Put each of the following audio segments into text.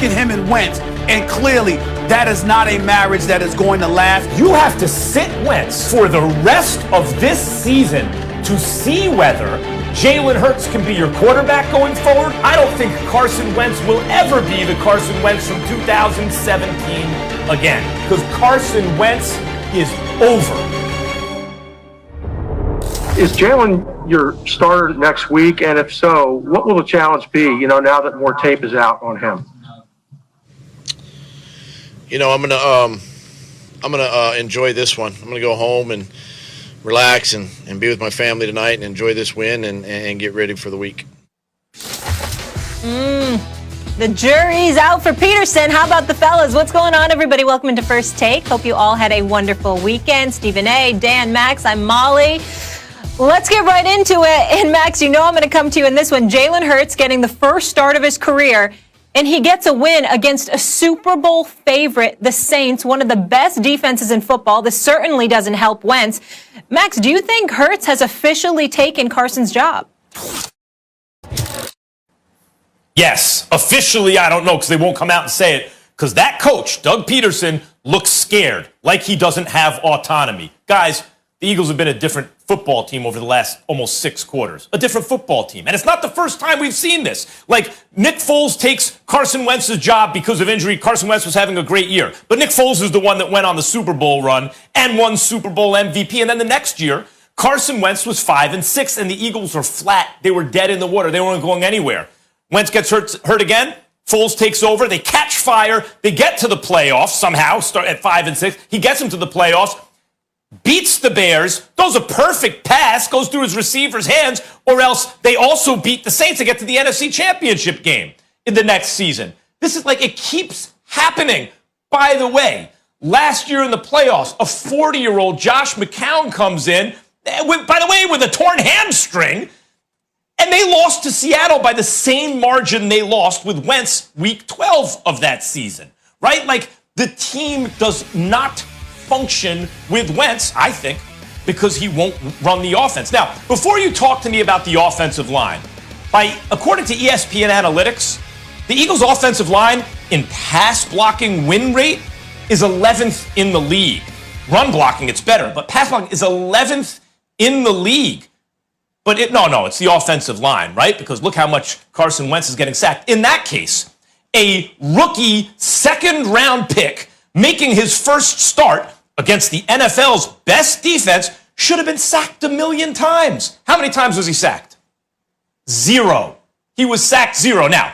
look at him and Wentz, and clearly that is not a marriage that is going to last. You have to sit Wentz for the rest of this season to see whether Jalen Hurts can be your quarterback going forward. I don't think Carson Wentz will ever be the Carson Wentz from 2017 again, because Carson Wentz is over. Is Jalen your starter next week? And if so, what will the challenge be, now that more tape is out on him? I'm gonna enjoy this one. I'm gonna go home and relax and be with my family tonight and enjoy this win and get ready for the week. The jury's out for Peterson. How about the fellas? What's going on, everybody? Welcome into First Take. Hope you all had a wonderful weekend. Stephen A., Dan, Max, I'm Molly. Let's get right into it. And Max, I'm going to come to you in this one. Jalen Hurts getting the first start of his career, and he gets a win against a Super Bowl favorite, the Saints, one of the best defenses in football. This certainly doesn't help Wentz. Max, do you think Hurts has officially taken Carson's job? Yes, officially, I don't know, because they won't come out and say it, because that coach, Doug Peterson, looks scared, like he doesn't have autonomy. Guys, the Eagles have been a different football team over the last almost 6 quarters. A different football team. And it's not the first time we've seen this. Like, Nick Foles takes Carson Wentz's job because of injury. Carson Wentz was having a great year. But Nick Foles is the one that went on the Super Bowl run and won Super Bowl MVP. And then the next year, Carson Wentz was 5-6, and the Eagles were flat. They were dead in the water. They weren't going anywhere. Wentz gets hurt again. Foles takes over. They catch fire. They get to the playoffs somehow, start at 5-6. He gets them to the playoffs. Beats the Bears, throws a perfect pass, goes through his receiver's hands, or else they also beat the Saints to get to the NFC Championship game in the next season. This is like, it keeps happening. By the way, last year in the playoffs, a 40-year-old Josh McCown comes in, with a torn hamstring, and they lost to Seattle by the same margin they lost with Wentz week 12 of that season, right? Like, the team does not function with Wentz, I think, because he won't run the offense. Now, before you talk to me about the offensive line, according to ESPN Analytics, the Eagles' offensive line in pass blocking win rate is 11th in the league. Run blocking, it's better, but pass blocking is 11th in the league. But it's the offensive line, right? Because look how much Carson Wentz is getting sacked. In that case, a rookie second-round pick making his first start against the NFL's best defense should have been sacked 1 million times. How many times was he sacked? 0. He was sacked 0. Now,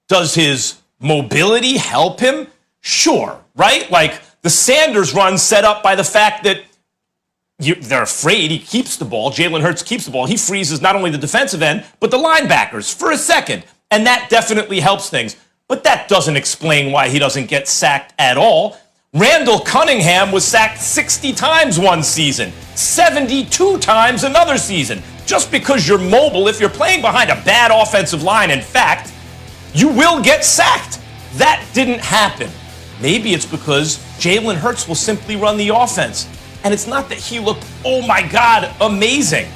does his mobility help him? Sure, right? Like the Sanders run set up by the fact that they're afraid he keeps the ball. Jalen Hurts keeps the ball. He freezes not only the defensive end, but the linebackers for a second. And that definitely helps things. But that doesn't explain why he doesn't get sacked at all. Randall Cunningham was sacked 60 times one season, 72 times another season. Just because you're mobile, if you're playing behind a bad offensive line, in fact, you will get sacked. That didn't happen. Maybe it's because Jalen Hurts will simply run the offense. And it's not that he looked, oh my God, amazing.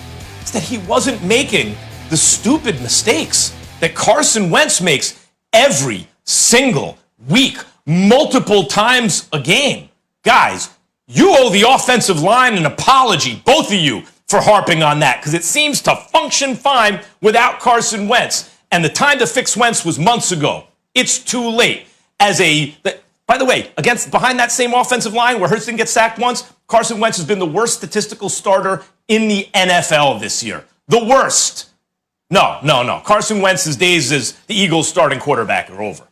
It's that he wasn't making the stupid mistakes that Carson Wentz makes every single week, multiple times a game. Guys, you owe the offensive line an apology, both of you, for harping on that, because it seems to function fine without Carson Wentz. And the time to fix Wentz was months ago. It's too late. By the way, behind that same offensive line where Hurts didn't get sacked once, Carson Wentz has been the worst statistical starter in the NFL this year. The worst. No. Carson Wentz's days as the Eagles' starting quarterback are over.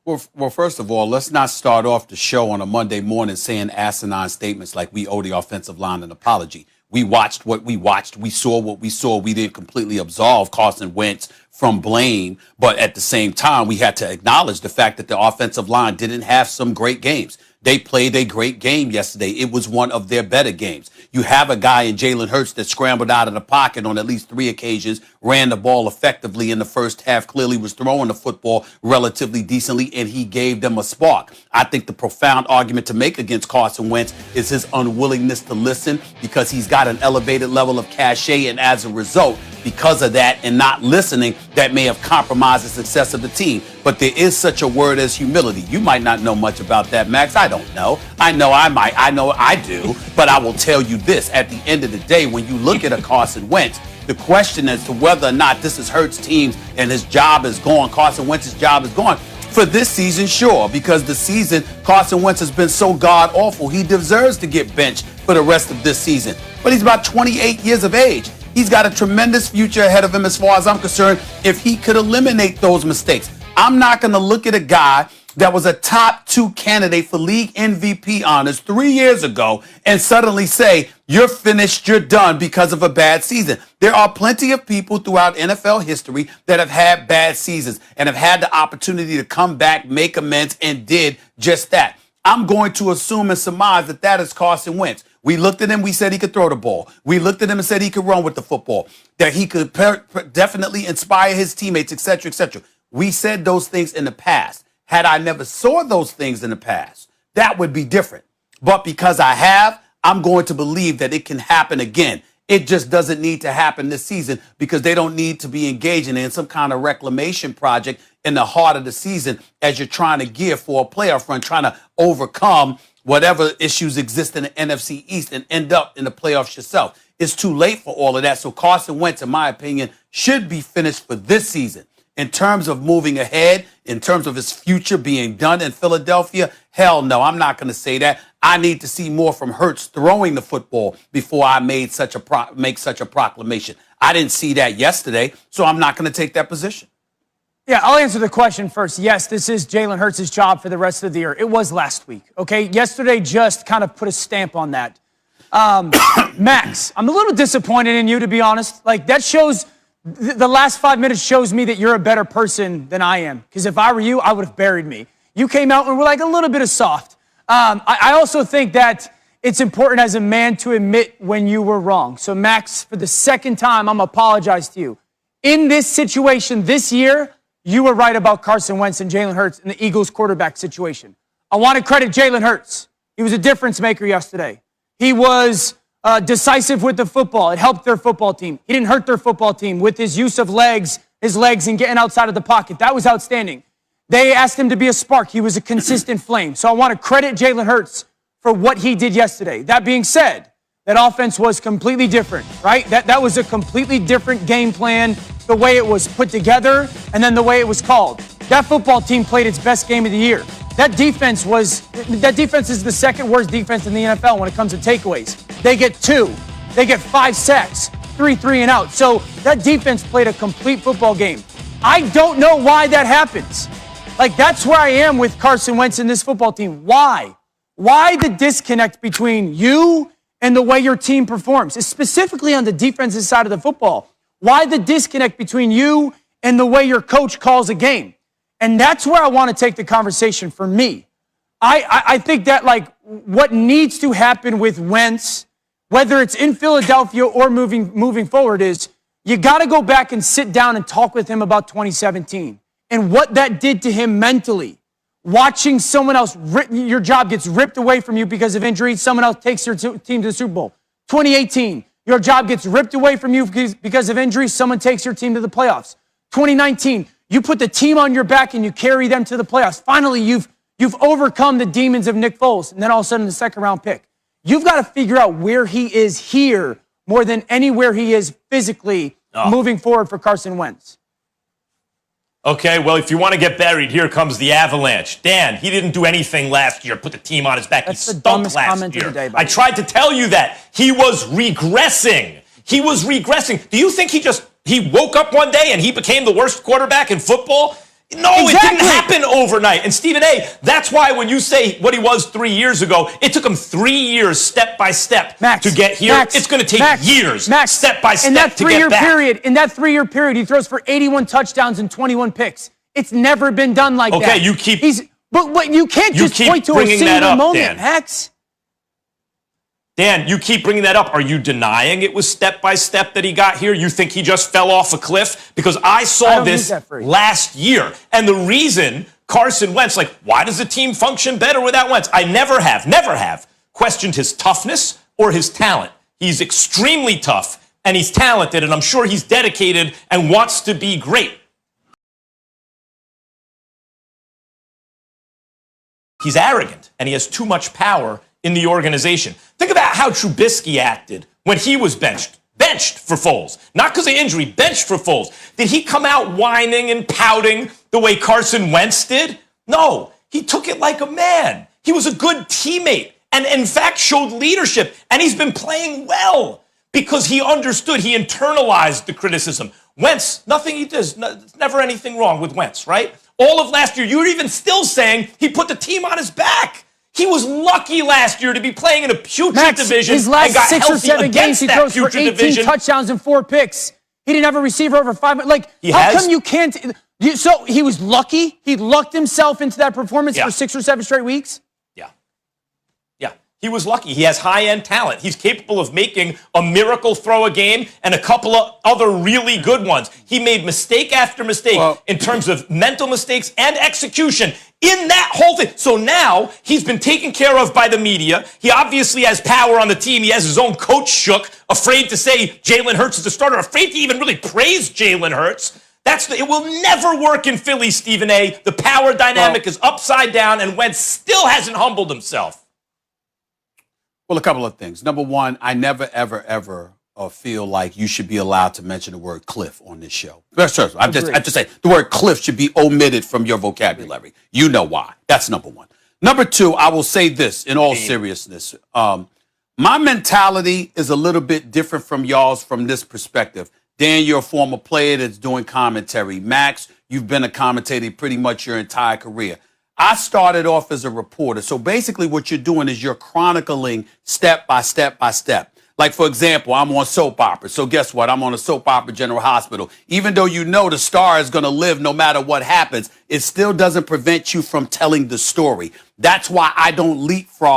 Well, first of all, let's not start off the show on a Monday morning saying asinine statements like we owe the offensive line an apology. We watched what we watched. We saw what we saw. We didn't completely absolve Carson Wentz from blame. But at the same time, we had to acknowledge the fact that the offensive line didn't have some great games. They played a great game yesterday. It was one of their better games. You have a guy in Jalen Hurts that scrambled out of the pocket on at least 3 occasions, ran the ball effectively in the first half, clearly was throwing the football relatively decently, and he gave them a spark. I think the profound argument to make against Carson Wentz is his unwillingness to listen, because he's got an elevated level of cachet, and as a result, because of that and not listening, that may have compromised the success of the team. but there is such a word as humility. You might not know much about that, Max. I don't know. I know I do, but I will tell you this. At the end of the day, when you look at a Carson Wentz, the question as to whether or not this is Hurts' team and his job is gone, Carson Wentz's job is gone. For this season, sure, because the season Carson Wentz has been so god-awful, he deserves to get benched for the rest of this season. But he's about 28 years of age. He's got a tremendous future ahead of him as far as I'm concerned if he could eliminate those mistakes. I'm not going to look at a guy that was a top 2 candidate for league MVP honors 3 years ago and suddenly say, you're finished, you're done because of a bad season. There are plenty of people throughout NFL history that have had bad seasons and have had the opportunity to come back, make amends, and did just that. I'm going to assume and surmise that that is Carson Wentz. We looked at him, we said he could throw the ball. We looked at him and said he could run with the football, that he could definitely inspire his teammates, etc., etc. We said those things in the past. Had I never saw those things in the past, that would be different. But because I have, I'm going to believe that it can happen again. It just doesn't need to happen this season because they don't need to be engaging in some kind of reclamation project in the heart of the season as you're trying to gear for a playoff run, trying to overcome whatever issues exist in the NFC East and end up in the playoffs yourself. It's too late for all of that. So Carson Wentz, in my opinion, should be finished for this season. In terms of moving ahead, in terms of his future being done in Philadelphia, hell no, I'm not going to say that. I need to see more from Hurts throwing the football before I make such a proclamation. I didn't see that yesterday, so I'm not going to take that position. Yeah, I'll answer the question first. Yes, this is Jalen Hurts' job for the rest of the year. It was last week, okay? Yesterday just kind of put a stamp on that. Max, I'm a little disappointed in you, to be honest. Like, that shows... The last 5 minutes shows me that you're a better person than I am. Because if I were you, I would have buried me. You came out and were like a little bit of soft. I also think that it's important as a man to admit when you were wrong. So, Max, for the second time, I'm going to apologize to you. In this situation this year, you were right about Carson Wentz and Jalen Hurts in the Eagles quarterback situation. I want to credit Jalen Hurts. He was a difference maker yesterday. He was... decisive with the football. It helped their football team. He didn't hurt their football team with his use of his legs and getting outside of the pocket. That was outstanding. They asked him to be a spark. He was a consistent flame. So I want to credit Jalen Hurts for what he did yesterday. That being said, that offense was completely different, right? That was a completely different game plan, the way it was put together and then the way it was called. That football team played its best game of the year. That defense is the second worst defense in the NFL when it comes to takeaways. They get 2. They get 5 sacks, 3 and out. So that defense played a complete football game. I don't know why that happens. Like, that's where I am with Carson Wentz and this football team. Why? Why the disconnect between you and the way your team performs? It's specifically on the defensive side of the football. Why the disconnect between you and the way your coach calls a game? And that's where I want to take the conversation for me. I think that, like, what needs to happen with Wentz, whether it's in Philadelphia or moving forward, is you got to go back and sit down and talk with him about 2017 and what that did to him mentally. Watching someone else, your job gets ripped away from you because of injury, someone else takes your team to the Super Bowl. 2018, your job gets ripped away from you because of injury, someone takes your team to the playoffs. 2019, you put the team on your back and you carry them to the playoffs. Finally, you've overcome the demons of Nick Foles, and then all of a sudden the second round pick. You've got to figure out where he is here more than anywhere he is physically moving forward for Carson Wentz. Okay, well, if you want to get buried, here comes the avalanche. Dan, he didn't do anything last year. Put the team on his back. That's he the stunk dumbest last comment year. of the day. I tried to tell you that. He was regressing. He was regressing. Do you think he woke up one day and he became the worst quarterback in football? No, exactly. It didn't happen overnight. And Stephen A., that's why when you say what he was 3 years ago, it took him 3 years step by step to get here. It's going to take years step by step to get back. In that 3 year period, he throws for 81 touchdowns and 21 picks. It's never been done like that. Okay, you keep... But you can't just point to a single moment, Max. Dan, you keep bringing that up. Are you denying it was step by step that he got here? You think he just fell off a cliff? Because I saw this last year. And the reason Carson Wentz, like, why does the team function better without Wentz? I never have questioned his toughness or his talent. He's extremely tough and he's talented, and I'm sure he's dedicated and wants to be great. He's arrogant, and he has too much power in the organization. Think about how Trubisky acted when he was benched. Benched for Foles. Not because of injury, benched for Foles. Did he come out whining and pouting the way Carson Wentz did? No. He took it like a man. He was a good teammate and, in fact, showed leadership. And he's been playing well because he understood, he internalized the criticism. Wentz, nothing he does, never anything wrong with Wentz, right? All of last year, you were even still saying he put the team on his back. He was lucky last year to be playing in a putrid division his last and got 6 or healthy 7 games, against he that throws for putrid 18 division. touchdowns and 4 picks. He didn't have a receiver over 5. Like, He how has. come you can't? So he was lucky. He lucked himself into that performance for 6 or 7 straight weeks. Yeah, he was lucky. He has high-end talent. He's capable of making a miracle throw a game and a couple of other really good ones. He made mistake after mistake in terms of mental mistakes and execution in that whole thing. So now he's been taken care of by the media. He obviously has power on the team. He has his own coach shook, afraid to say Jalen Hurts is the starter, afraid to even really praise Jalen Hurts. It will never work in Philly, Stephen A. The power dynamic is upside down, and Wentz still hasn't humbled himself. Well, a couple of things. Number one, I never, ever feel like you should be allowed to mention the word cliff on this show. I'm just saying the word cliff should be omitted from your vocabulary. You know why. That's number one. Number two, I will say this in all seriousness. My mentality is a little bit different from y'all's from this perspective. Dan, you're a former player that's doing commentary. Max, you've been a commentator pretty much your entire career. I started off as a reporter. So basically what you're doing is you're chronicling step by step by step. Like, for example, I'm on soap opera. So guess what? I'm on a soap opera General Hospital. Even though you know the star is going to live no matter what happens, it still doesn't prevent you from telling the story. That's why I don't leapfrog.